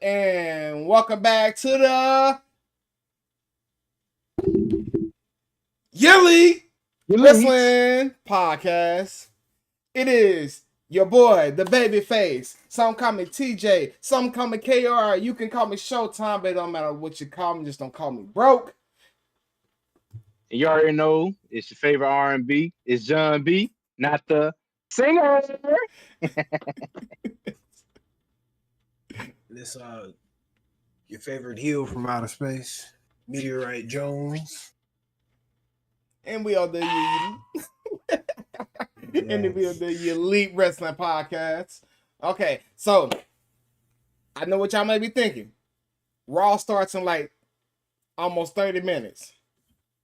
And welcome back to the Yeelite Yeelite. Wrestling Podcast. It is your boy, the baby face. Some call me TJ, some call me KR. You can call me Showtime, but it don't matter what you call me, just don't call me broke. And you already know it's your favorite R&B. It's John B, not the singer. This your favorite heel from outer space, Meteorite Jones. And we are the and we are the Elite Wrestling Podcast. Okay, so I know what y'all may be thinking. Raw starts in like almost 30 minutes.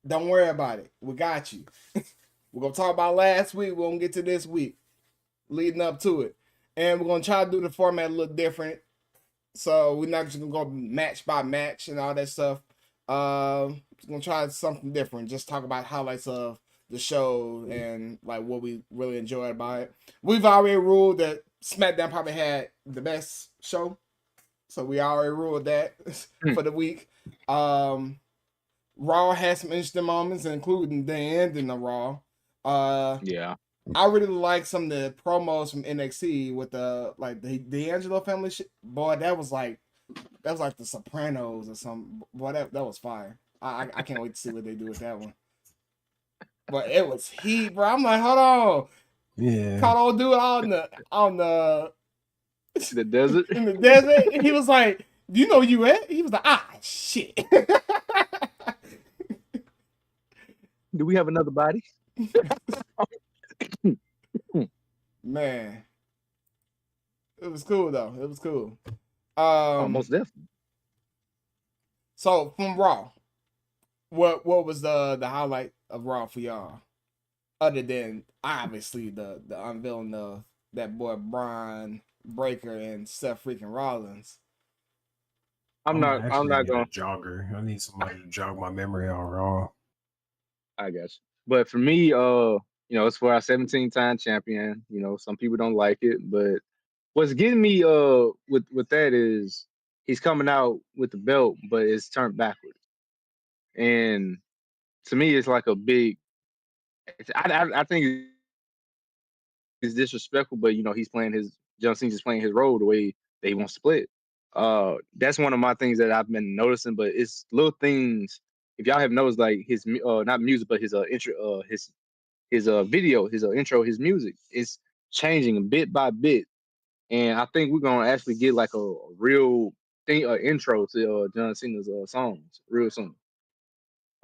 Don't worry about it. We got you. We're going to talk about last week. We're going to get to this week leading up to it. And we're going to try to do the format a little different. So we're not just going to go match by match and all that stuff. We're going to try something different. Just talk about highlights of the show and like what we really enjoyed about it. We've already ruled that SmackDown probably had the best show. So we already ruled that for the week. Raw has some interesting moments, including the ending of Raw. Yeah. I really like some of the promos from NXT with the D'Angelo family shit. Boy, that was like the Sopranos or something. Boy, that was fire. I can't wait to see what they do with that one. But it was heat, bro. I'm like, hold on. Yeah. Caught old dude on the desert. in the desert. He was like, "Do you know where you at?" He was like, shit." Do we have another body? Man, it was cool though. It was cool. Almost definitely. So from Raw, what was the highlight of Raw for y'all? Other than obviously the unveiling of that boy Bron Breakker and Seth freaking Rollins. I'm not going a jogger. I need somebody to jog my memory on Raw. I guess. But for me, it's for our 17-time champion. Some people don't like it, but what's getting me with that is he's coming out with the belt, but it's turned backwards. And to me, it's like a big. I think it's disrespectful, but he's playing his John Cena's just playing his role the way that he wants to play it. That's one of my things that I've been noticing, but it's little things. If y'all have noticed, like his not music, but his intro, his video, his intro, his music is changing bit by bit, and I think we're gonna actually get like a real thing, intro to John Cena's songs real soon.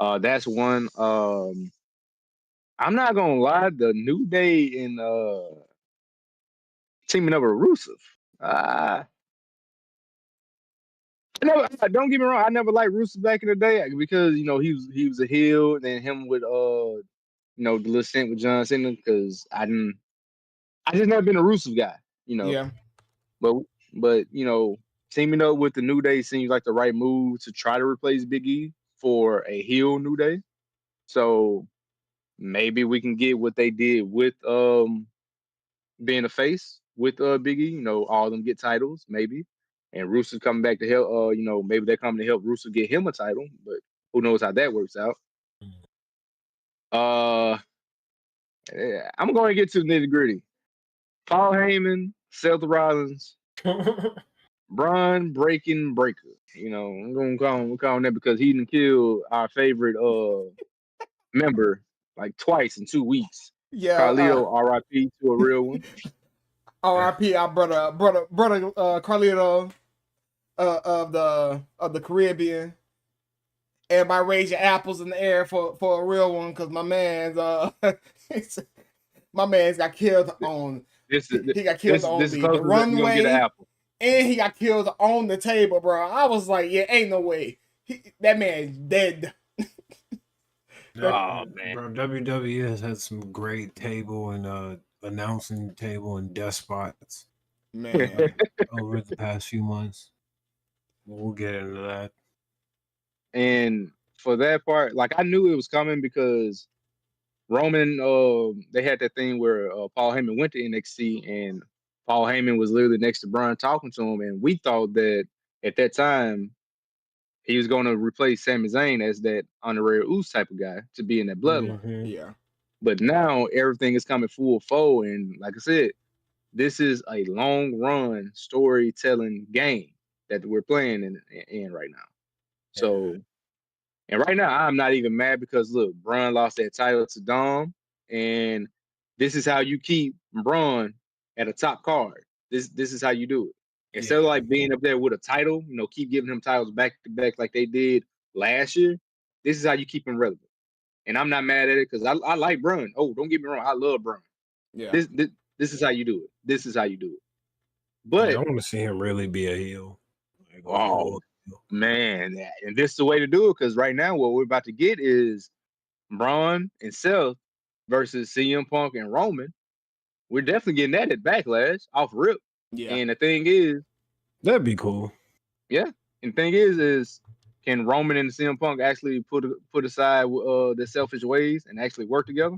That's one. I'm not gonna lie, the New Day in teaming up with Rusev. Don't get me wrong. I never liked Rusev back in the day because he was a heel, and then him with the little stint with John Cena because I just never been a Rusev guy. Yeah. But teaming up with the New Day seems like the right move to try to replace Big E for a heel New Day. So maybe we can get what they did with being a face with Big E. All of them get titles, maybe. And Rusev coming back to help. Maybe they're coming to help Rusev get him a title, but who knows how that works out. I'm going to get to the nitty gritty. Paul Heyman, Seth Rollins, Bron Breakker. I'm going to call him that because he didn't kill our favorite member like twice in 2 weeks. Yeah. Carlito, R.I.P. to a real one. R.I.P. Our brother Carlito of the Caribbean. Everybody raise your apples in the air for a real one, because my man's got killed on. He got killed on the runway, and he got killed on the table, bro. I was like, yeah, ain't no way. That man's dead. Oh man, bro, WWE has had some great table and announcing table and death spots, man, over the past few months. We'll get into that. And for that part, like I knew it was coming because Roman, they had that thing where Paul Heyman went to NXT and Paul Heyman was literally next to Braun talking to him, and we thought that at that time, he was going to replace Sami Zayn as that honorary Uce type of guy to be in that bloodline. Mhm. Yeah. But now everything is coming full fold, and like I said, this is a long run storytelling game that we're playing in right now. So, and right now I'm not even mad because look, Bron lost that title to Dom, and this is how you keep Bron at a top card. This is how you do it. Instead of like being up there with a title, keep giving him titles back to back like they did last year. This is how you keep him relevant. And I'm not mad at it because I like Bron. Oh, don't get me wrong, I love Bron. Yeah. This is how you do it. This is how you do it. Yeah, But I want to see him really be a heel. Like, oh man, and this is the way to do it because right now what we're about to get is Braun and Seth versus CM Punk and Roman. We're definitely getting that at Backlash off rip. Yeah. And the thing is, that'd be cool. yeah. And the thing is can Roman and CM Punk actually put aside their selfish ways and actually work together?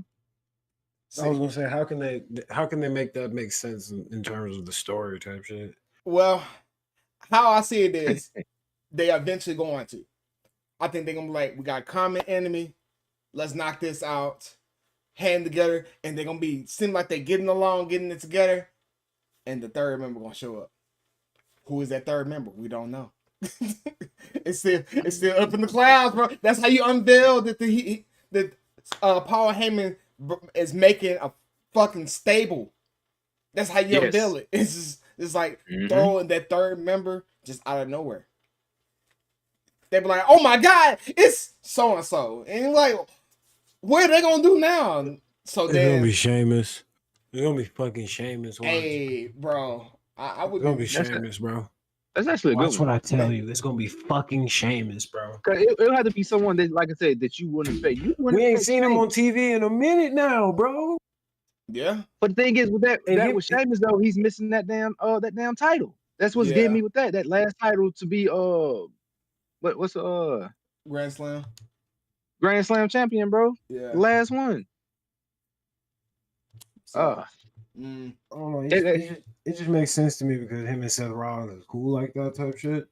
I was gonna say, how can they make that make sense in terms of the story type shit? Well, how I see it is they eventually going to. I think they're gonna be like, we got a common enemy. Let's knock this out. Hand together, and they're gonna seem like they're getting along, getting it together. And the third member gonna show up. Who is that third member? We don't know. it's still up in the clouds, bro. That's how you unveil that Paul Heyman is making a fucking stable. That's how you unveil it. It's like throwing that third member just out of nowhere. They be like, "Oh my god, it's so and so," and you're like, what are they gonna do now? So it's then gonna be Sheamus. It's gonna be fucking Sheamus. Hey, bro, I would. It's gonna be Sheamus, bro. That's actually a good That's one. what I tell you. It's gonna be fucking Sheamus, bro. Cause it'll have to be someone that, like I said, that you wouldn't expect. We ain't seen him on TV in a minute now, bro. Yeah. But the thing is, with with Sheamus though, he's missing that damn title. That's what's getting me with that last title to be what's Grand Slam champion, bro. Yeah. The last one. So, it just makes sense to me because him and Seth Rollins is cool like that type shit.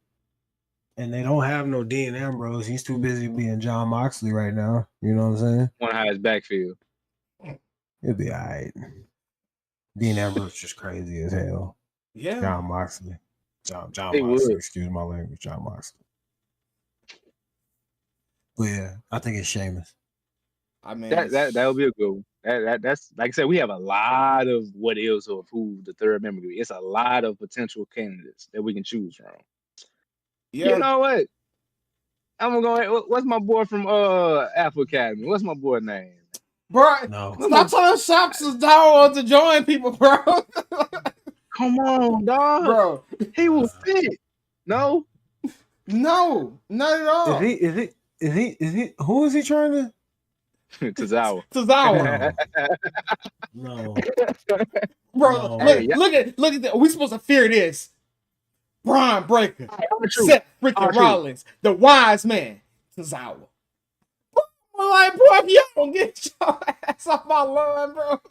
And they don't have no Dean Ambrose. He's too busy being John Moxley right now. You know what I'm saying? One high his backfield. It'll be all right. Dean Ambrose just crazy as hell. Yeah. John Moxley. John Moxley. Excuse my language. John Moxley. But yeah, I think it's Sheamus. I mean, that would be a good one. That's like I said, we have a lot of what is of who the third member could be. It's a lot of potential candidates that we can choose from. Yeah. You know what? I'm gonna go. What's my boy from Apple Academy? What's my boy name? Bro, stop telling Shops Dog to join people, bro. Come on, dog. Bro, he will fit. No, not at all. Is he? Who is he trying to? Tozawa. No. Bro, look at that. We supposed to fear this. Bron Breakker, Seth freaking Rollins, the wise man, Tozawa. I'm like, boy, if you don't get your ass off my lawn, bro.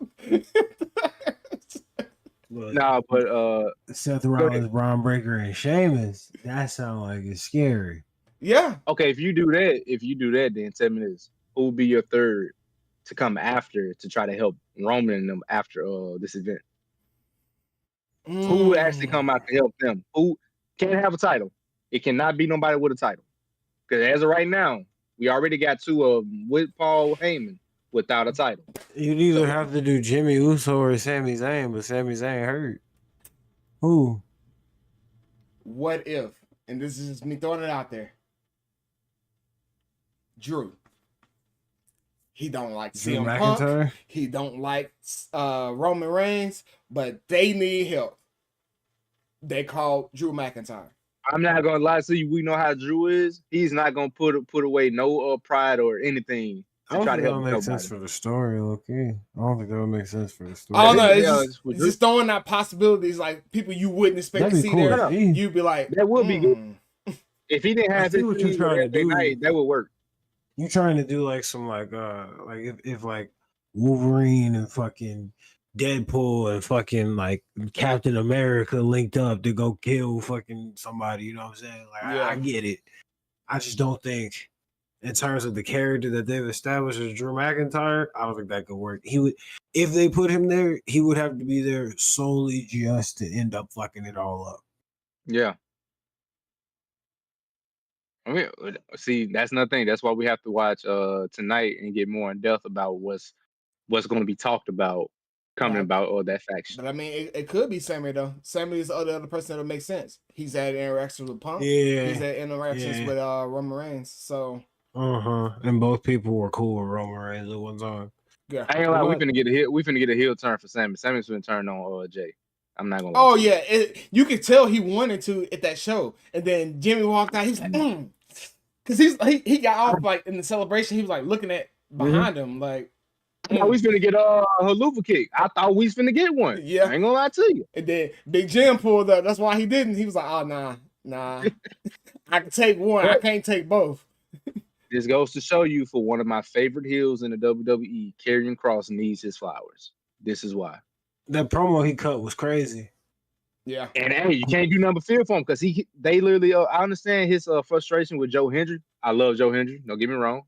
But Seth Rollins, Bron Breakker, and Sheamus, that sound like it's scary. Yeah. Okay, if you do that, then 10 minutes. Who will be your third to come after to try to help Roman and them after this event? Who would actually come out to help them? Who can't have a title? It cannot be nobody with a title. Because as of right now, we already got two of them with Paul Heyman without a title. You'd either have to do Jimmy Uso or Sami Zayn, but Sami Zayn hurt. Who? What if? And this is just me throwing it out there. Drew. He don't like CM Punk. He don't like Roman Reigns, but they need help. They call Drew McIntyre. I'm not gonna lie to you. We know how Drew is. He's not gonna put away no pride or anything to try to help nobody. Make sense for the story, okay? I don't think that would make sense for the story. I don't know. It's just throwing out possibilities, like people you wouldn't expect to see cool there. You'd be like, that would be good. If he didn't have what you're trying to do, that would work. You trying to do like some if like Wolverine and fucking Deadpool and fucking like Captain America linked up to go kill fucking somebody. You know what I'm saying? Like I Yeah. get it. I just don't think, in terms of the character that they've established as Drew McIntyre, I don't think that could work. He would, if they put him there, he would have to be there solely just to end up fucking it all up. Yeah. I mean, see, that's another thing. That's why we have to watch tonight and get more in depth about what's going to be talked about coming about that faction. But I mean, it could be Sammy though. Sammy is the other person that'll make sense. He's had interactions with Punk. Yeah, he's had interactions with Roman Reigns. So and both people were cool with Roman Reigns at one time. Yeah, I ain't gonna lie. We finna get a heel. We finna get a heel turn for Sammy. Sammy's finna turn on Jay. I'm not gonna lie. Oh yeah, you could tell he wanted to at that show, and then Jimmy walked out. He's like, because he got off like in the celebration. He was like looking at behind him, like. I thought we was finna get a haluva kick. I thought we was finna get one. Yeah, I ain't gonna lie to you. And then Big Jim pulled up. That's why he didn't. He was like, "Oh nah, I can take one. I can't take both." This goes to show you, for one of my favorite heels in the WWE, Karrion Kross needs his flowers. This is why. That promo he cut was crazy. Yeah, and hey, you can't do nothing but feel for him because they literally. I understand his frustration with Joe Hendry. I love Joe Hendry. Don't get me wrong,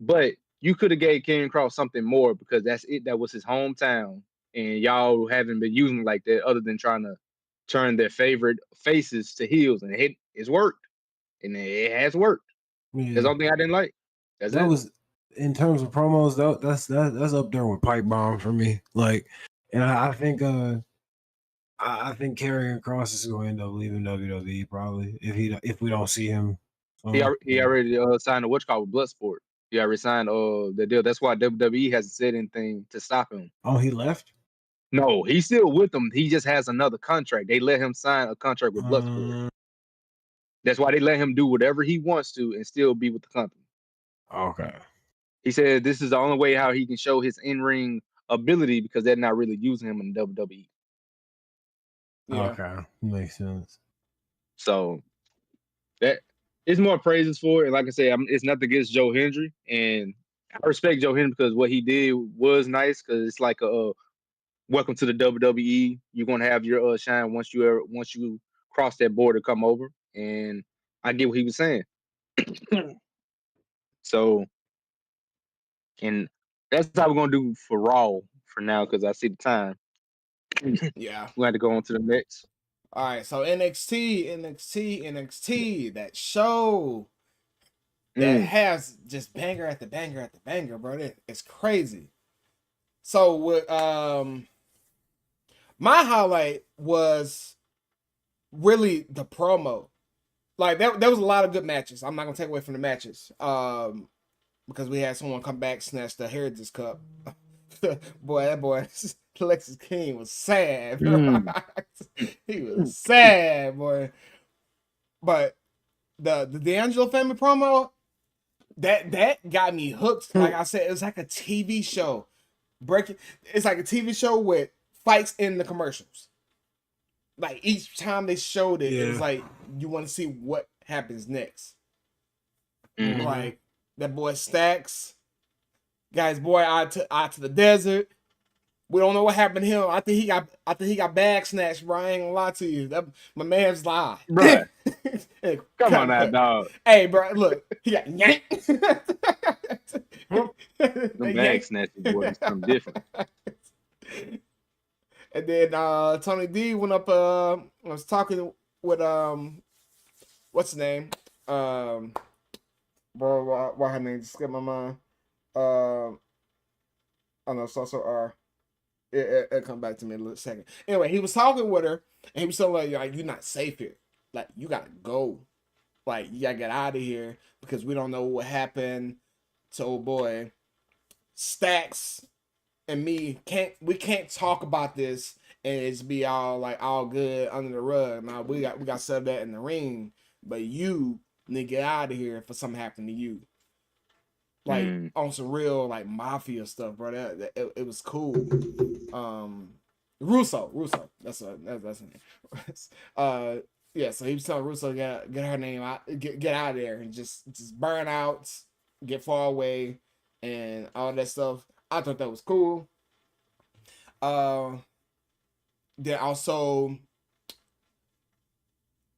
but you could have gave Karrion Kross something more because that's it. That was his hometown, and y'all haven't been using like that other than trying to turn their favorite faces to heels, and it's worked, and it has worked. Yeah. That's the only thing I didn't like. That was, in terms of promos, that's up there with Pipe Bomb for me. Like, and I think I think Karrion Kross is going to end up leaving WWE probably if we don't see him. He already signed a call with Bloodsport. He already signed the deal. That's why WWE hasn't said anything to stop him. Oh, he left? No, he's still with them. He just has another contract. They let him sign a contract with Bloodsport. That's why they let him do whatever he wants to and still be with the company. Okay. He said this is the only way how he can show his in-ring ability because they're not really using him in WWE. Yeah. Okay, makes sense. So that is more praises for it. And like I said, it's nothing against Joe Hendry, and I respect Joe Hendry because what he did was nice. Because it's like a welcome to the WWE. You're gonna have your shine once you cross that border, come over. And I get what he was saying. So, and that's how we're gonna do for Raw for now because I see the time. Yeah, we had to go on to the next. All right, so NXT, that show that has just banger after banger after banger, bro. It's crazy. So with my highlight was really the promo. Like there was a lot of good matches. I'm not gonna take away from the matches. Because we had someone come back, snatch the Heritage Cup. Boy, that boy Lexus King was sad. He was sad, boy. But the D'Angelo family promo, that got me hooked. Like I said, it was like a TV show. It's like a TV show with fights in the commercials. Like each time they showed it, it was like you want to see what happens next. Like that boy Stacks got his boy out to the desert. We don't know what happened to him. I think he got bag snatched, bro. I ain't gonna lie to you. My man's lied. Bro. Come on now, dog. Hey, bro, look. He got yanked. The bag snatching boy is something different. And then Tony D went up was talking with what's his name? Bro, why her name just skipped my mind? I don't know, so R. It'll come back to me in a little second. Anyway, he was talking with her, and he was telling her, like, you're not safe here. Like, you gotta go. Like, you gotta get out of here because we don't know what happened to old boy. Stacks and me can't talk about this and it's be all good under the rug. Now we got set that in the ring, but you need to get out of here for something happened to you. Like on some real like mafia stuff, bro. It was cool. Russo. That's his name. Yeah. So he was telling Russo get her name out, get out of there, and just burn out, get far away, and all that stuff. I thought that was cool. Then also,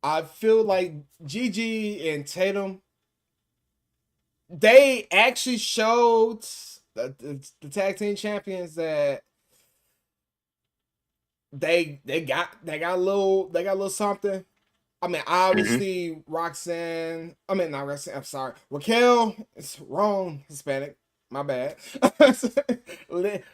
I feel like Gigi and Tatum, they actually showed the tag team champions that they got a little something. I mean, obviously Roxanne. I mean, not Roxanne. I'm sorry, Raquel. It's wrong. Hispanic. My bad.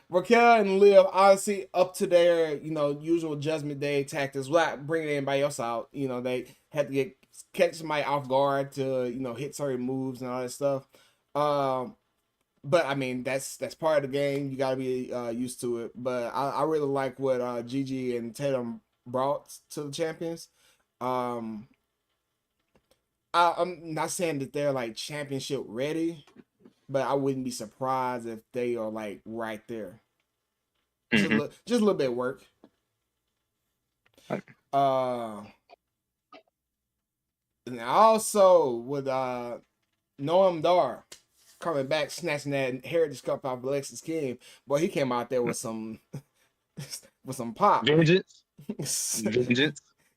Raquel and Liv obviously up to their usual Judgment Day tactics without bringing anybody else out. They had to catch somebody off guard to hit certain moves and all that stuff. But I mean that's part of the game. You gotta be used to it. But I really like what Gigi and Tatum brought to the champions. I'm not saying that they're like championship ready, but I wouldn't be surprised if they are like right there. Just a little bit of work. And also with Noam Dar coming back, snatching that Heritage Cup off Alexis King. Boy, he came out there with some pop. Vengeance.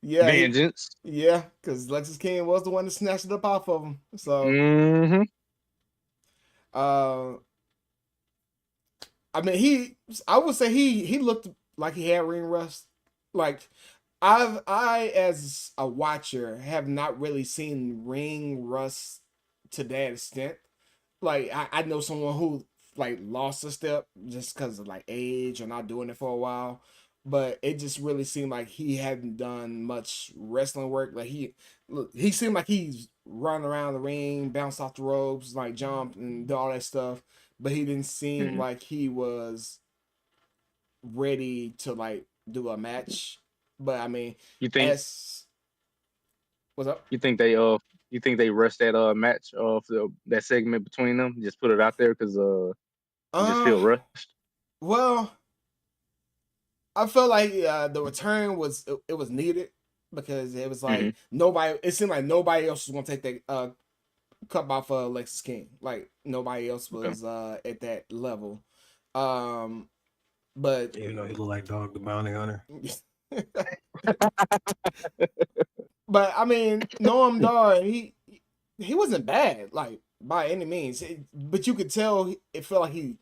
Yeah, vengeance. Because Alexis King was the one that snatched it up off of him. So, I mean, I would say he looked like he had ring rust. Like, I as a watcher have not really seen ring rust to that extent. Like, I know someone who like lost a step just because of like age or not doing it for a while, but it just really seemed like he hadn't done much wrestling work. Like he seemed like he's running around the ring, bounced off the ropes, like jumped and do all that stuff, but he didn't seem like he was ready to like do a match. But I mean, you think what's up? You think they rushed that match off that segment between them? Just put it out there because you just feel rushed. Well, I felt like the return was needed because it was like nobody. It seemed like nobody else was gonna take that cup off of Alexis King. Like nobody else was at that level. But he looked like Dog the Bounty Hunter. But I mean, Noam Dar, he wasn't bad, like by any means. But you could tell it felt like he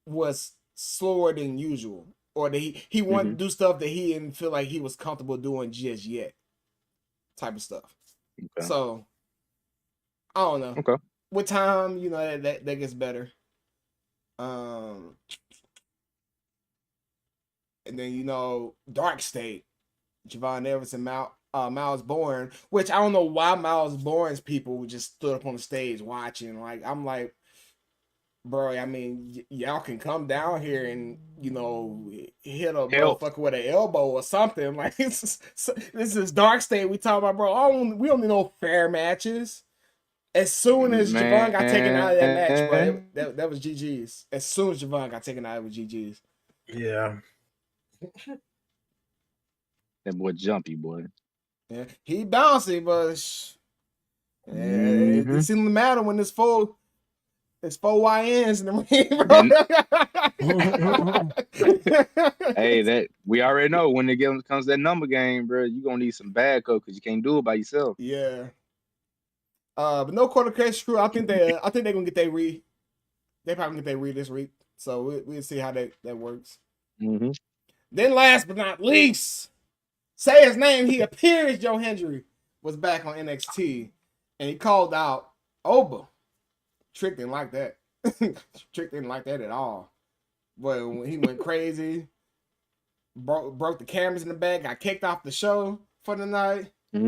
was slower than usual, or that he wanted to do stuff that he didn't feel like he was comfortable doing just yet, type of stuff. Okay. So I don't know. Okay. With time, that gets better. And then Dark State, Javon Evans and Miles Bourne, which I don't know why Miles Bourne's people just stood up on the stage watching. Like, I'm like, bro, I mean, y'all can come down here and, hit a motherfucker with an elbow or something. Like, this is Dark State we talking about, bro. We don't need no fair matches. As soon as Javon got taken out of that match, bro, that was GG's. As soon as Javon got taken out, it was GG's. Yeah. That boy jumpy, boy. Yeah, he bouncy, but it didn't seem to matter when it's four YNs in the ring, bro. Hey, we already know when it comes to that number game, bro, you gonna need some backup because you can't do it by yourself. Yeah. But no quarter crash crew. I think they're gonna get their re. They probably get their re this week, so we'll see how that works. Then last but not least, say his name. He appears. Joe Hendry was back on NXT, and he called out Oba. Trick didn't like that. Trick didn't like that at all. But when he went crazy, broke the cameras in the back, got kicked off the show for the night. I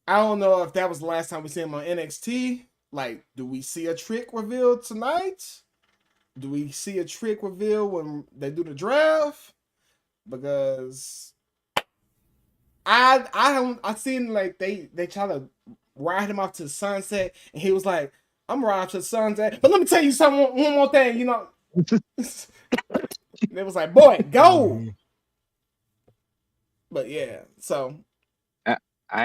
don't know if that was the last time we see him on NXT. Like, do we see a Trick reveal tonight? Do we see a Trick reveal when they do the draft? Because I seen like they try to ride him off to the sunset, and he was like, I'm riding to the sunset. But let me tell you something, one more thing, It was like, boy, go. But yeah, so I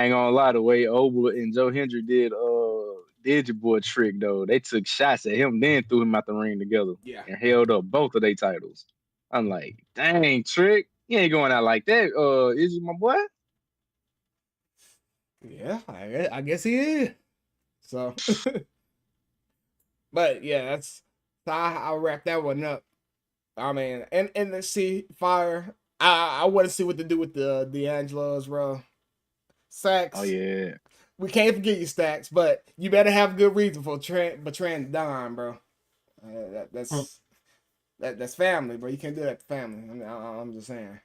ain't gonna lie, the way Oba and Joe Hendry did your boy Trick though. They took shots at him, then threw him out the ring together. Yeah. And held up both of their titles. I'm like, dang, Trick, you ain't going out like that. Is you my boy? Yeah, I guess he is. So, but yeah, that's so I'll wrap that one up. I mean, and let's see, Fire. I want to see what to do with the D'Angelo's, bro. Stacks. Oh yeah. We can't forget you, Stacks, but you better have a good reason for betraying Don, bro. That's family, bro. You can't do that to family. I mean, I'm just saying.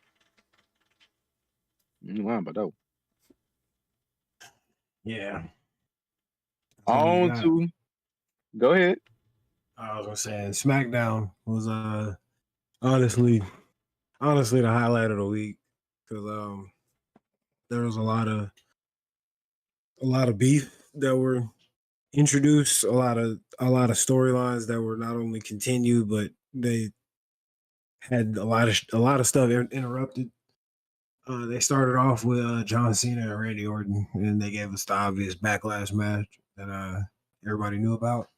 Wow, but though. Yeah. On to. Go ahead. I was gonna say SmackDown was honestly the highlight of the week because there was a lot of beef that were introduced, a lot of storylines that were not only continued but they had a lot of stuff interrupted. They started off with John Cena and Randy Orton, and they gave us the obvious backlash match that everybody knew about,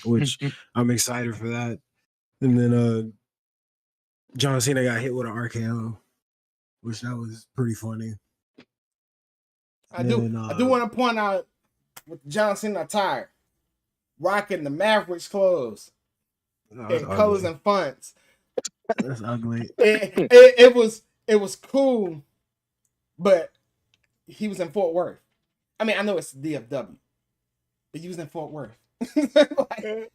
which I'm excited for that. And then John Cena got hit with an RKO, which that was pretty funny. I do want to point out with John Cena attire, rocking the Mavericks clothes in colors and fonts. That's ugly. It was cool, but he was in Fort Worth. I mean, I know it's DFW, but he was in Fort Worth. Like,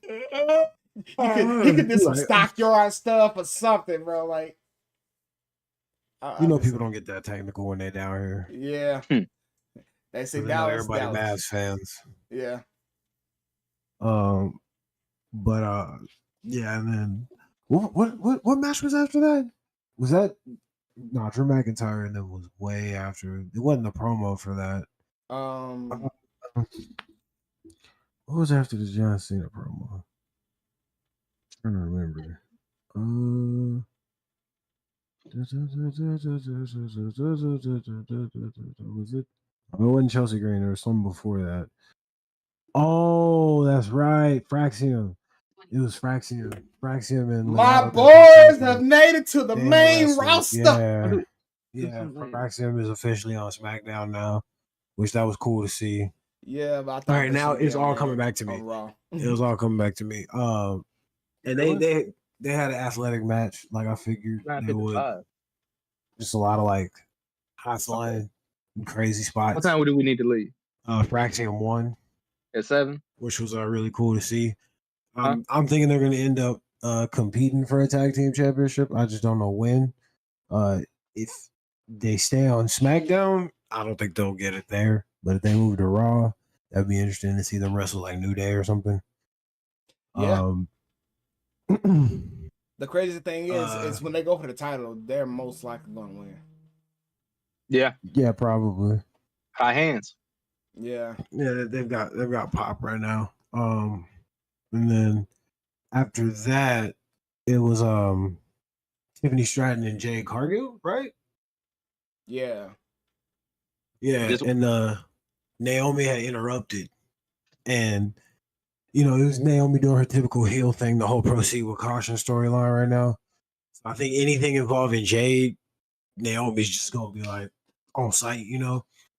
he could do some stockyard stuff or something, bro. Like, people don't get that technical when they're down here. Yeah, they say Dallas. Everybody Mavs fans. Yeah. But yeah, and then what match was after that? Was that Drew McIntyre? And then was way after. It wasn't a promo for that. What was after the John Cena promo? I'm trying to remember. Was it? It wasn't Chelsea Green. There was something before that. Oh, that's right, Fraxium. It was Fraxium. And my boys have made it to the main roster. Yeah. Fraxium is officially on SmackDown now, which that was cool to see. Yeah, but I thought all right, now it's all coming back to me. It was all coming back to me. And they had an athletic match, like I figured they would. Just a lot of like high flying, crazy spots. What time do we need to leave? Fraxium won at 7, which was really cool to see. I'm thinking they're going to end up competing for a tag team championship. I just don't know when. If they stay on SmackDown, I don't think they'll get it there. But if they move to Raw, that'd be interesting to see them wrestle like New Day or something. Yeah. The crazy thing is when they go for the title, they're most likely going to win. Yeah. Yeah, probably. High hands. Yeah. Yeah, they've got pop right now. And then after that, it was Tiffany Stratton and Jade Cargill, right? Yeah. Yeah, and Naomi had interrupted, and it was Naomi doing her typical heel thing, the whole proceed with caution storyline right now. I think anything involving Jade, Naomi's just gonna be like on site,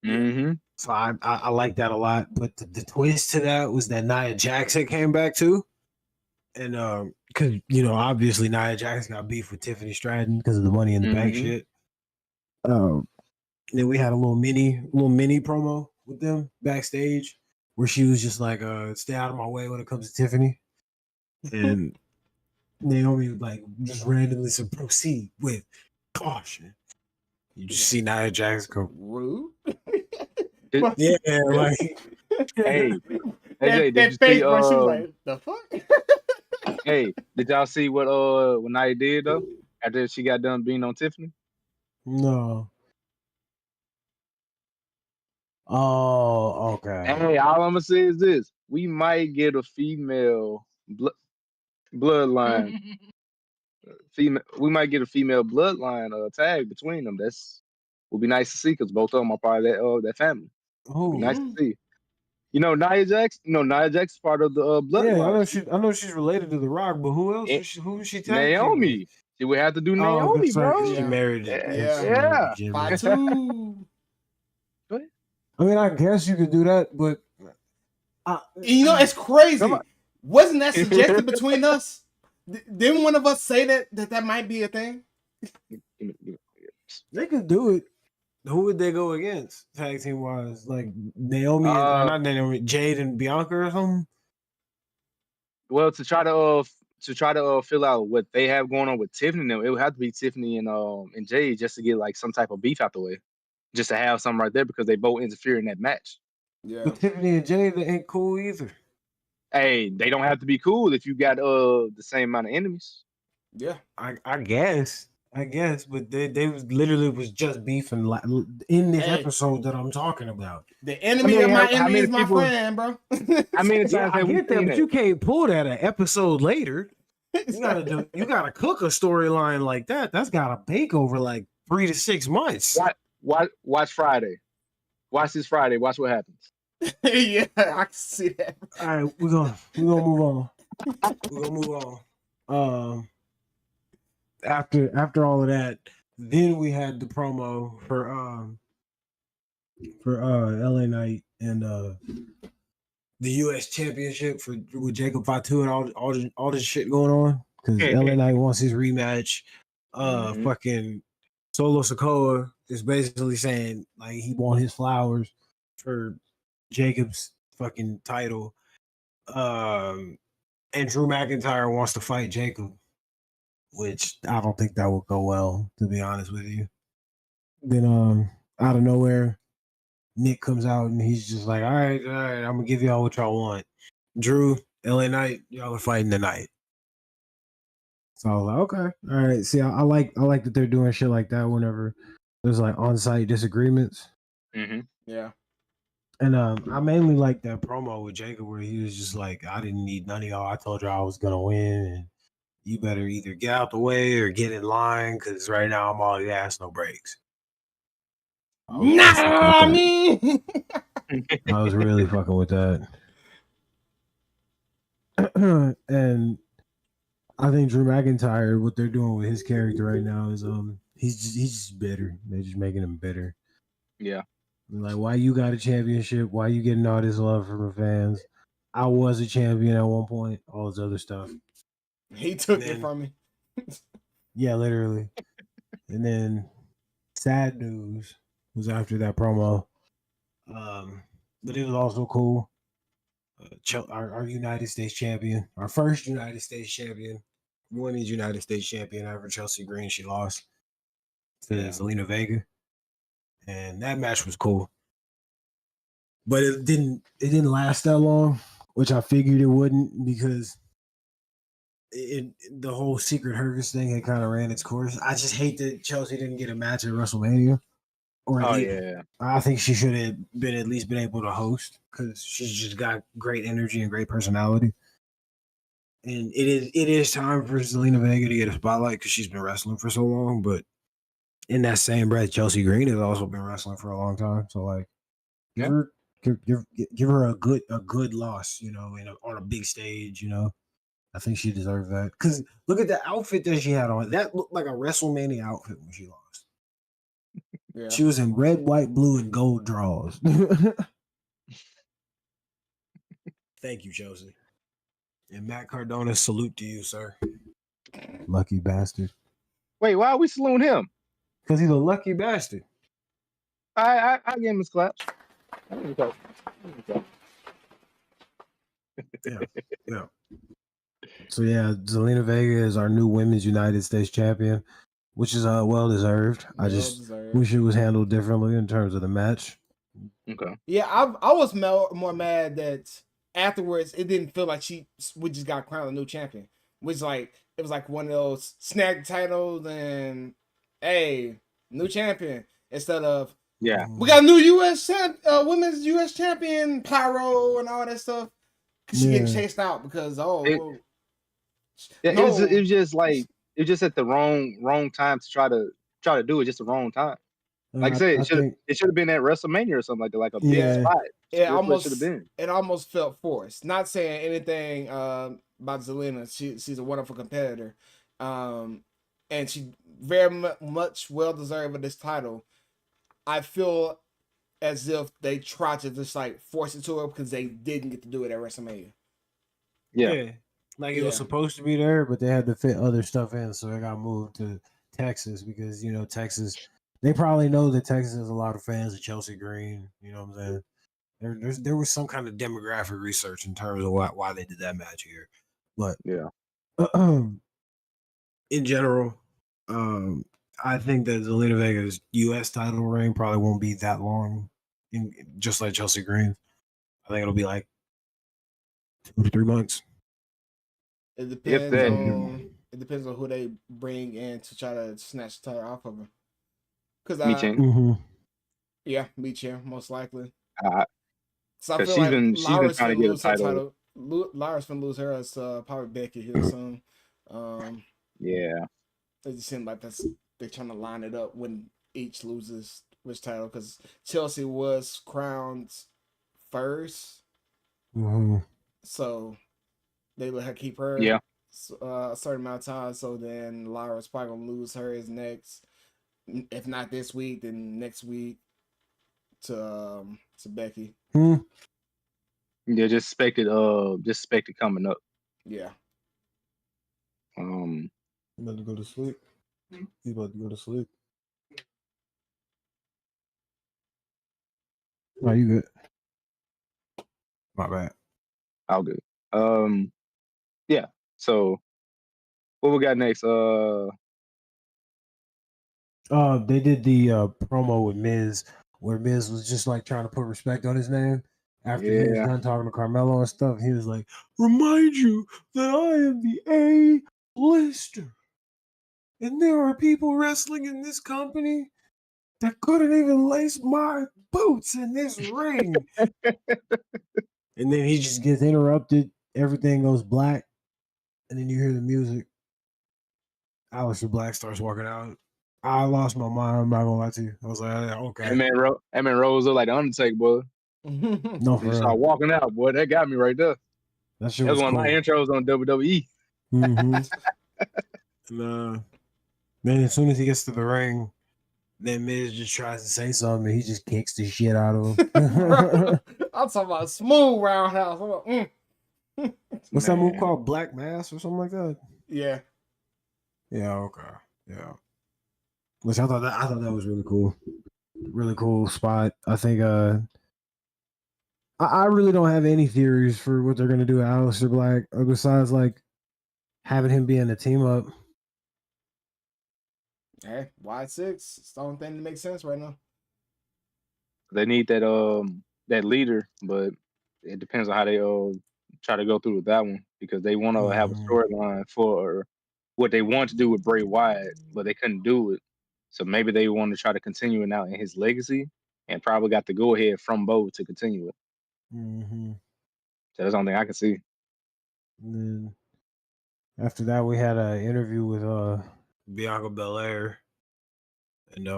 Mm-hmm. So I like that a lot. But the twist to that was that Nia Jackson came back too, and because obviously Nia Jackson got beef with Tiffany Stratton because of the Money in the Bank shit. Then we had a little mini promo with them backstage where she was just like, stay out of my way when it comes to Tiffany. And Naomi would like just randomly said, proceed with caution. You just see Nia Jax go rude. Yeah, like hey, AJ, did you see? She was like, the fuck? Hey, did y'all see what Nia did though after she got done being on Tiffany? No. Oh, okay. Hey, all I'm gonna say is this: we might get a female bloodline. We might get a female bloodline tag between them. Would be nice to see because both of them are part of that family. Oh, nice to see. Nia Jax. Nia Jax is part of the bloodline. Yeah, I know she's related to The Rock, but who else? Who is she tagging? Naomi. She would have to do Oh, Naomi, that's right. bro. She Yeah. married Yeah. she married Yeah. Jimmy. Fatu. I mean, I guess you could do that, but You know, it's Come crazy. on. Wasn't that suggested between us? Didn't one of us say that might be a thing? they could do it. Who would they go against tag team wise? Like Naomi and or not Naomi, Jade and Bianca or something? Well, to try to fill out what they have going on with Tiffany, and them, it would have to be Tiffany and Jade just to get like some type of beef out the way, just to have something right there because they both interfere in that match. Yeah. But Tiffany and Jade, they ain't cool either. Hey, they don't have to be cool if you got the same amount of enemies. Yeah. I guess, but they was literally was just beefing in this episode that I'm talking about. The enemy of my enemy is my friend, bro. I mean, it's I get that, but you can't pull that an episode later. You gotta cook a storyline like that. That's gotta bake over like 3 to 6 months. Watch Friday. Watch this Friday. Watch what happens. Yeah, I can see that. All right, we're gonna move on. We're gonna move on. After all of that, then we had the promo for LA Knight and the US Championship with Jacob Fatu and all this shit going on because LA Knight wants his rematch. Fucking Solo Sikoa is basically saying like he want his flowers for Jacob's fucking title. And Drew McIntyre wants to fight Jacob, which I don't think that would go well, to be honest with you. Then out of nowhere, Nick comes out and he's just like, all right, I'm gonna give y'all what y'all want. Drew, LA Knight, y'all are fighting tonight. So I was like, okay, all right. See, I like that they're doing shit like that whenever there's like on-site disagreements. Yeah. And I mainly like that promo with Jacob where he was just like, I didn't need none of y'all. I told y'all I was gonna win, and you better either get out the way or get in line because right now I'm all ass, no breaks. I was really fucking with that. And I think Drew McIntyre, what they're doing with his character right now is he's just bitter. They're just making him bitter. Yeah. Like, why you got a championship? Why you getting all this love from the fans? I was a champion at one point. All this other stuff. He took it from me. Yeah, literally. And then sad news was after that promo. But it was also cool. Our United States champion, our first United States champion, women's United States champion ever, Chelsea Green. She lost to Zelina Vega, and that match was cool. But it didn't last that long, which I figured it wouldn't because the whole Secret Hercules thing had kind of ran its course. I just hate that Chelsea didn't get a match at WrestleMania. I think she should have at least been able to host because she's just got great energy and great personality. And it is time for Zelina Vega to get a spotlight because she's been wrestling for so long. But in that same breath, Chelsea Green has also been wrestling for a long time. So like, give her a good loss, you know, on a big stage, you know. I think she deserves that because look at the outfit that she had on. That looked like a WrestleMania outfit when she lost. Yeah. She was in red, white, blue, and gold draws. Thank you, Chelsea. And Matt Cardona, salute to you, sir. Lucky bastard. Wait, why are we saluting him? Because he's a lucky bastard. I give him his claps. Yeah. So yeah, Zelina Vega is our new Women's United States champion, which is well deserved. I just wish it was handled differently in terms of the match. Okay. Yeah, I was more mad that afterwards it didn't feel like we just got crowned a new champion. Which it was like one of those snag titles and hey, new champion instead of we got a new women's US champion, Pyro and all that stuff. She's getting chased out because it was just like it was just at the wrong time to try to do it. Just the wrong time. Like I said, it should have been at WrestleMania or something like that, like a big spot. It almost felt forced. Not saying anything about Zelina. She's a wonderful competitor. and she very much well deserved of this title. I feel as if they tried to just like force it to her because they didn't get to do it at WrestleMania. Yeah. Like it was supposed to be there, but they had to fit other stuff in, so it got moved to Texas because Texas. They probably know that Texas has a lot of fans of Chelsea Green. You know what I'm saying? There was some kind of demographic research in terms of why they did that match here, but Yeah. In general, I think that Zelina Vega's U.S. title reign probably won't be that long, just like Chelsea Green. I think it'll be like 2 to 3 months. It If depends that, on who they bring in to try to snatch the title off of her. Because Michin, Meet you most likely. because So I feel she's like been Lyra's trying gonna to get a lose her title. title. Lyra's gonna lose hers probably Becky here soon. Yeah. It just seems like they're trying to line it up when each loses which title because Chelsea was crowned first, so they let her keep her Yeah. a certain amount of time. So then Lyra's probably gonna lose hers next, if not this week, then next week to Becky. Yeah, just expect it coming up. Yeah. About to go to sleep. He's about to go to sleep. No, you good. My bad. All good. Yeah. So what we got next? They did the promo with Miz, where Miz was just like trying to put respect on his name. After he was Yeah. done talking to Carmelo and stuff, he was like, "Remind you that I am the A-lister, and there are people wrestling in this company that couldn't even lace my boots in this ring." And then he just gets interrupted. Everything goes black, and then you hear the music. Aleister Black starts walking out. I lost my mind. I'm not gonna lie to you. I was like, okay. That man rose up like the Undertaker, boy. No, He for started real. walking out, boy. That got me right there. That shit That was was one cool. of my intros on WWE. And, then as soon as he gets to the ring, then Miz just tries to say something. He just kicks the shit out of him. I'm talking about a smooth roundhouse. What's that move called? Black Mass or something like that? Yeah. Yeah. Okay. Yeah. Which I thought that was really cool. Really cool spot. I think. I really don't have any theories for what they're gonna do with Aleister Black, besides like having him be in a team up. Hey, wide six. It's the only thing that makes sense right now. They need that leader, but it depends on how they try to go through with that one because they want to have a storyline for what they want to do with Bray Wyatt, but they couldn't do it. So maybe they want to try to continue it now in his legacy, and probably got the go ahead from Bo to continue it. So that's the only thing I can see. And then after that, we had an interview with Bianca Belair, and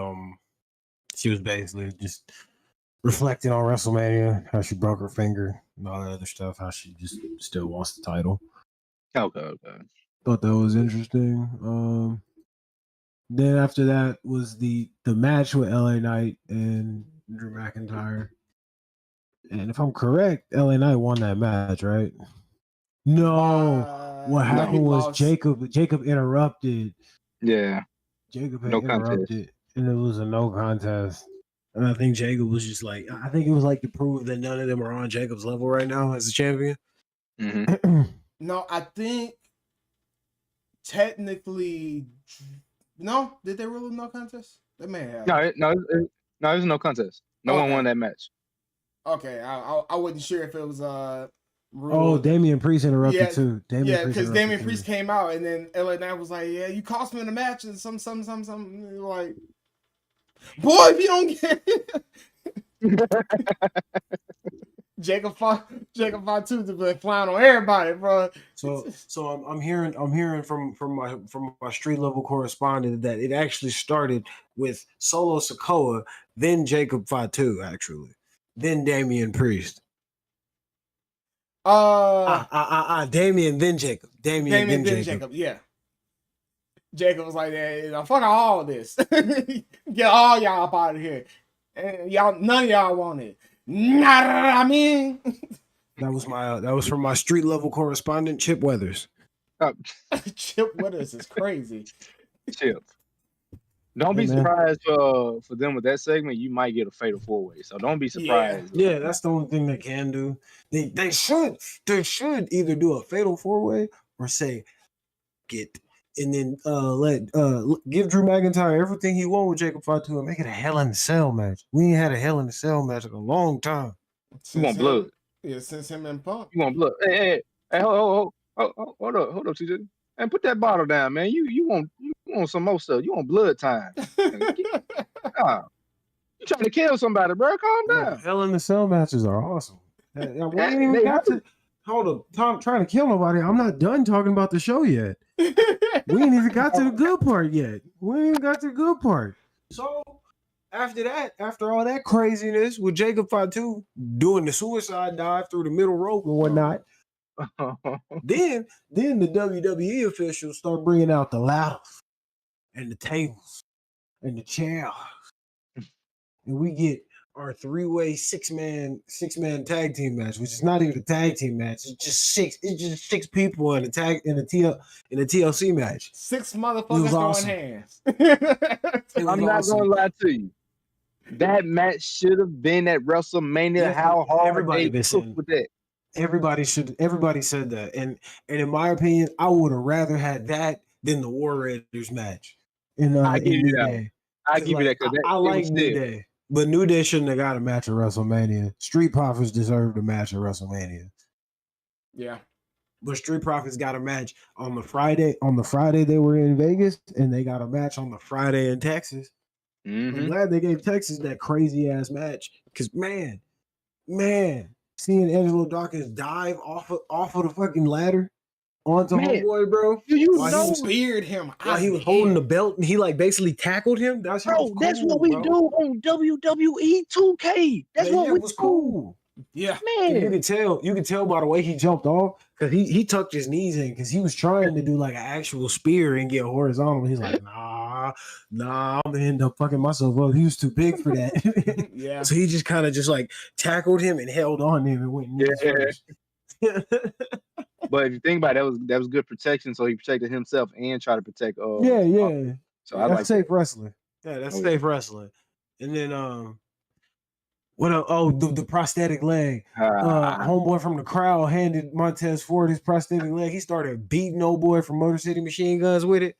she was basically just reflecting on WrestleMania, how she broke her finger and all that other stuff, how she just still wants the title. Okay. Thought that was interesting. Then after that was the match with LA Knight and Drew McIntyre. And if I'm correct, LA Knight won that match, right? No. What happened was lost. Jacob interrupted. Yeah. Jacob had No contest. interrupted, and it was a no contest. And I think Jacob was just like, I think it was like to prove that none of them are on Jacob's level right now as a champion. No, I think technically, no. Did they rule no contest? They may have. No, there's no contest. No one won that match. Okay, I wasn't sure if it was Oh, Damian Priest interrupted too. Because Damian Priest came out and then LA Knight was like, "Yeah, you cost me in the match," and some like, boy, if you don't get Jacob Fatu to be flying on everybody, bro. So I'm hearing from my street level correspondent that it actually started with Solo Sikoa, then Jacob Fatu, actually, then Damian Priest. Damian, then Jacob. Damian, then Jacob. Yeah. Jacob was like, yeah, fuck all this. Get all y'all up out of here. And y'all, none of y'all want it. Nah, I mean, That was from my street level correspondent, Chip Weathers. Chip Withers is crazy. Chip. Don't be surprised for them with that segment. You might get a fatal 4-way, so don't be surprised. Yeah, that's the only thing they can do. They should either do a fatal 4-way or say get and then give Drew McIntyre everything he won with Jacob Fatu and make it a Hell in a Cell match. We ain't had a Hell in a Cell match in a long time. You want blood? Yeah, since him and Punk. You want blood? Hey, hold up, TJ. And put that bottle down, man. You want some more stuff? You want blood time? You trying to kill somebody, bro? Calm down. Hell in the Cell matches are awesome. We ain't even got to hold up. Tom trying to kill nobody. I'm not done talking about the show yet. We ain't even got to the good part yet. We ain't even got to the good part. So after that, after all that craziness with Jacob Fatu doing the suicide dive through the middle rope and whatnot, then the WWE officials start bringing out the ladders and the tables and the chairs, and we get our 3-way six-man tag team match, which is not even a tag team match. It's just six people in a TLC match. 6 motherfuckers throwing hands. I'm not gonna lie to you. That match should have been at WrestleMania. Yeah, how hard everybody they took with that. Everybody said that. And in my opinion, I would have rather had that than the War Raiders match. I give you that. I give you that because I like New Day. But New Day shouldn't have got a match at WrestleMania. Street Profits deserved a match at WrestleMania. Yeah. But Street Profits got a match on the Friday. On the Friday they were in Vegas, and they got a match on the Friday in Texas. I'm glad they gave Texas that crazy ass match. Because man, seeing Angelo Dawkins dive off of the fucking ladder onto homeboy, bro. You know, speared him. While he was holding the belt and he like basically tackled him. That's what we do on WWE 2K. That's what we was cool. Yeah, man. And you could tell by the way he jumped off because he tucked his knees in because he was trying to do like an actual spear and get horizontal. He's like, nah, I'm gonna end up fucking myself up. He was too big for that. Yeah. So he just kind of just like tackled him and held on him and went. But if you think about it, that was good protection. So he protected himself and tried to protect. So that's like safe wrestling. Yeah, that's safe wrestling. And then the prosthetic leg. Homeboy from the crowd handed Montez Ford his prosthetic leg. He started beating old boy from Motor City Machine Guns with it.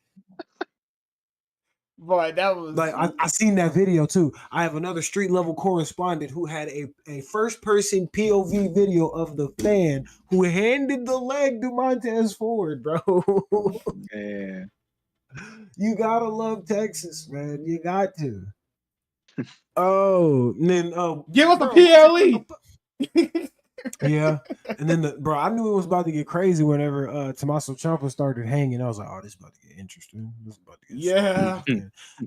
Boy, that was like I seen that video too. I have another street level correspondent who had a first person POV video of the fan who handed the leg to Montez Ford, bro. Man, you gotta love Texas, man. You got to. Oh, and then give us the PLE. Yeah, and then I knew it was about to get crazy whenever Tommaso Ciampa started hanging. I was like, oh, this is about to get interesting. This is about to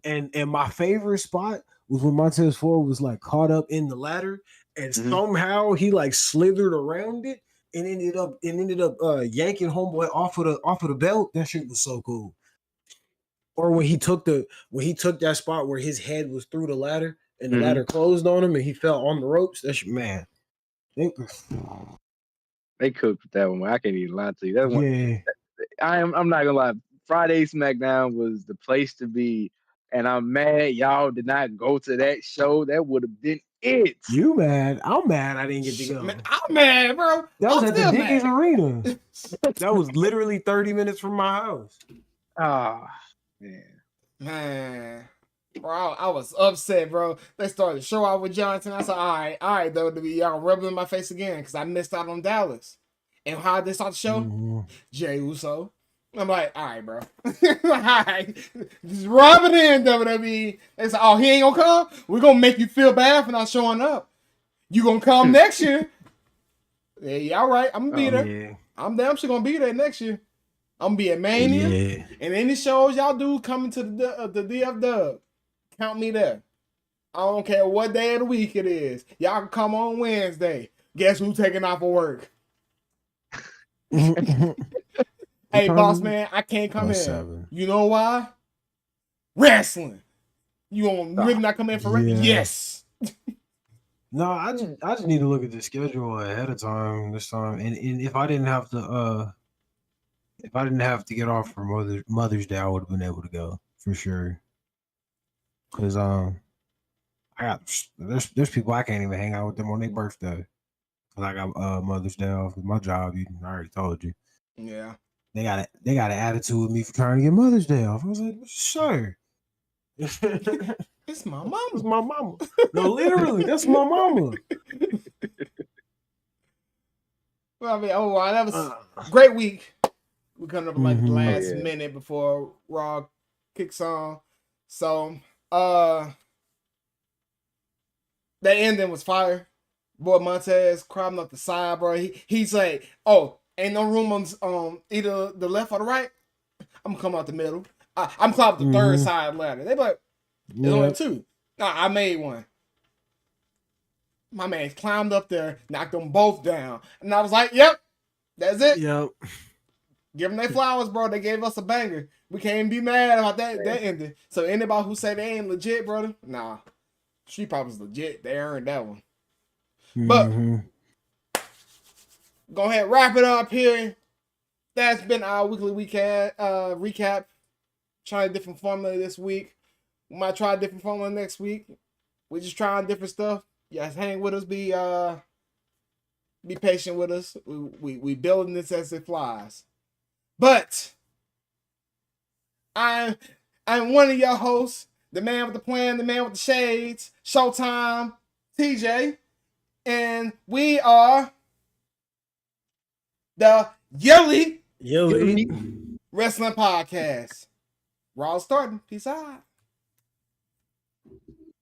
get and my favorite spot was when Montez Ford was like caught up in the ladder, and somehow he like slithered around it and ended up yanking homeboy off of the belt. That shit was so cool. Or when he took that spot where his head was through the ladder and the ladder closed on him and he fell on the ropes. That's man. They cooked that one. I can't even lie to you. That one. I'm not gonna lie. Friday SmackDown was the place to be, and I'm mad y'all did not go to that show. That would have been it. You mad? I'm mad. I didn't get to go. I'm mad, bro. That was at the Dickies Arena. That was literally 30 minutes from my house. Ah, man. Bro, I was upset, bro. They started the show out with Johnson. I said, all right, WWE, y'all rubbing in my face again because I missed out on Dallas. And how they start the show? Jey Uso. I'm like, all right, bro. All right. Just rub it in, WWE. They said, oh, he ain't gonna come? We're gonna make you feel bad for not showing up. You gonna come next year? Yeah, all right. I'm gonna be there. Yeah. I'm damn sure gonna be there next year. I'm gonna be at Mania. Yeah. And any shows y'all do coming to the DF count me there. I don't care what day of the week it is. Y'all can come on Wednesday. Guess who's taking off of work? Hey, time boss is it? man, I can't come in. 7. You know why? Wrestling. You gonna really not come in for wrestling? Yeah. Yes. No, I just need to look at the schedule ahead of time this time, and if I didn't have to get off for Mother's Day, I would have been able to go for sure. Cause there's people I can't even hang out with them on their birthday. Cause I got Mother's Day off with my job. I already told you. Yeah. They got an attitude with me for trying to get Mother's Day off. I was like, sure. It's my mama. It's my mama. No, literally, that's my mama. Well, I mean, oh, wow, that was a great week. We're coming up like the last minute before Raw kicks on. So, that ending was fire. Boy Montez crawling up the side, bro. He's like, oh, ain't no room on either the left or the right. I'm gonna come out the middle. I'm climbing the third side ladder. They be like, there's only two. Nah, I made one. My man climbed up there, knocked them both down. And I was like, yep, that's it. Yep. Give them their flowers, bro. They gave us a banger. We can't even be mad about that ending. So anybody who say they ain't legit, brother, nah. Street Profits legit. They earned that one. But go ahead, wrap it up here. That's been our weekly recap. Trying a different formula this week. We might try a different formula next week. We're just trying different stuff. Yes, hang with us. Be patient with us. We building this as it flies. But I'm one of your hosts, the man with the plan, the man with the shades, Showtime TJ, and we are the Yeelite Yeelite Wrestling Podcast. Raw starting. Peace out.